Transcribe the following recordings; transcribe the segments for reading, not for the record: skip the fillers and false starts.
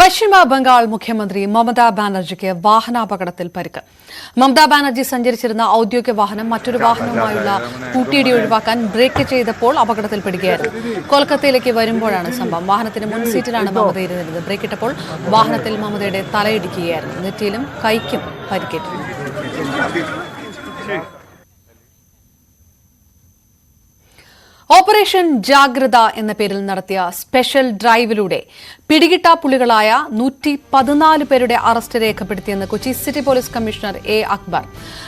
പശ്ചിമ ബംഗാൾ മുഖ്യമന്ത്രി മമതാ ബാനർജിക്ക് വാഹനാപകടത്തിൽ പരിക്ക്. മമതാ ബാനർജി സഞ്ചരിച്ചിരുന്ന ഔദ്യോഗിക വാഹനം മറ്റൊരു വാഹനവുമായുള്ള കൂട്ടിയിടി ഒഴിവാക്കാൻ ബ്രേക്ക് ചെയ്തപ്പോൾ അപകടത്തിൽപ്പെടുകയായിരുന്നു. കൊൽക്കത്തയിലേക്ക് വരുമ്പോഴാണ് സംഭവം. വാഹനത്തിന് മുൻ സീറ്റിലാണ് മമത ഇരുന്നിരുന്നത്. ബ്രേക്കിട്ടപ്പോൾ വാഹനത്തിൽ മമതയുടെ തലയിടിക്കുകയായിരുന്നു. നെറ്റിയിലും കൈക്കും പരിക്കേറ്റു. ഓപ്പറേഷൻ ജാഗ്രത എന്ന പേരിൽ നടത്തിയ സ്പെഷ്യൽ ഡ്രൈവിലൂടെ പിടികിട്ടാപ്പുള്ളികളായ 114 പേരുടെ അറസ്റ്റ് രേഖപ്പെടുത്തിയെന്ന് Kochi city police commissioner A Akbar.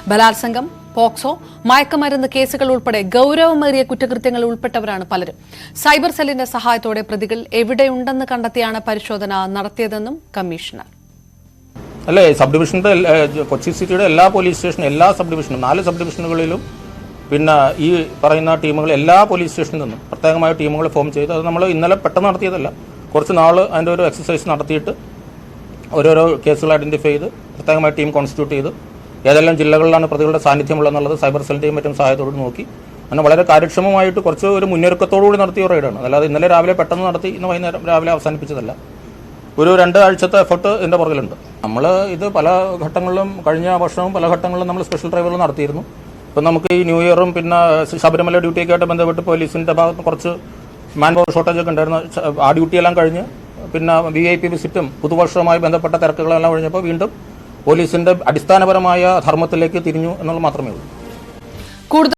ബലാത്സംഗം, പോക്സോ, മയക്കുമരുന്ന് കേസുകൾ ഉൾപ്പെടെ ഗൌരവമേറിയ കുറ്റകൃത്യങ്ങൾ ഉൾപ്പെട്ടവരാണ് പലരും. സൈബർ സെല്ലിന്റെ സഹായത്തോടെ പ്രതികൾ എവിടെയുണ്ടെന്ന് കണ്ടെത്തിയാണ് പരിശോധന നടത്തിയതെന്നും കമ്മീഷണർ. അല്ലേ, സബ് ഡിവിഷന്റെ കൊച്ചി സിറ്റിയുടെ എല്ലാ പോലീസ് സ്റ്റേഷനും, എല്ലാ സബ് ഡിവിഷനും 4 സബ് ഡിവിഷനുകളിലും പിന്നെ ഈ പറയുന്ന ടീമുകൾ എല്ലാ പോലീസ് സ്റ്റേഷനിൽ നിന്നും പ്രത്യേകമായ ടീമുകൾ ഫോം ചെയ്ത്, അത് നമ്മൾ ഇന്നലെ പെട്ടെന്ന് നടത്തിയതല്ല, കുറച്ച് നാൾ അതിൻ്റെ ഒരു എക്സസൈസ് നടത്തിയിട്ട് ഓരോരോ കേസുകൾ ഐഡൻറ്റിഫൈ ചെയ്ത് പ്രത്യേകമായ ടീം കോൺസ്റ്റിറ്റ്യൂട്ട് ചെയ്ത് ഏതെല്ലാം ജില്ലകളിലാണ് പ്രതികളുടെ സാന്നിധ്യമുള്ളതെന്നുള്ളത് സൈബർ സെല്ലിൻ്റെയും മറ്റും സഹായത്തോട് നോക്കി അങ്ങനെ വളരെ കാര്യക്ഷമമായിട്ട് കുറച്ച് ഒരു മുന്നൊരുക്കത്തോടുകൂടി നടത്തിയ റൈഡാണ്. അല്ലാതെ ഇന്നലെ രാവിലെ പെട്ടെന്ന് നടത്തി ഇന്ന് വൈകുന്നേരം രാവിലെ അവസാനിപ്പിച്ചതല്ല. ഒരു 2 ആഴ്ചത്തെ എഫർട്ട് ഇതിൻ്റെ പുറകിലുണ്ട്. നമ്മൾ ഇത് പല ഘട്ടങ്ങളിലും കഴിഞ്ഞ വർഷവും പല ഘട്ടങ്ങളിലും നമ്മൾ സ്പെഷ്യൽ ഡ്രൈവുകൾ നടത്തിയിരുന്നു. ഇപ്പം നമുക്ക് ഈ ന്യൂ ഇയറും പിന്നെ ശബരിമല ഡ്യൂട്ടിയൊക്കെ ആയിട്ട് ബന്ധപ്പെട്ട് പോലീസിൻ്റെ ഭാഗത്ത് കുറച്ച് മാൻ പവർ ഷോർട്ടേജ് ഒക്കെ ഉണ്ടായിരുന്നു. ആ ഡ്യൂട്ടിയെല്ലാം കഴിഞ്ഞ് പിന്നെ VIP വിസിറ്റും പുതുവർഷവുമായി ബന്ധപ്പെട്ട തിരക്കുകളെല്ലാം കഴിഞ്ഞപ്പോൾ വീണ്ടും പോലീസിൻ്റെ അടിസ്ഥാനപരമായ ധർമ്മത്തിലേക്ക് തിരിഞ്ഞു എന്നുള്ളത് മാത്രമേ ഉള്ളൂ.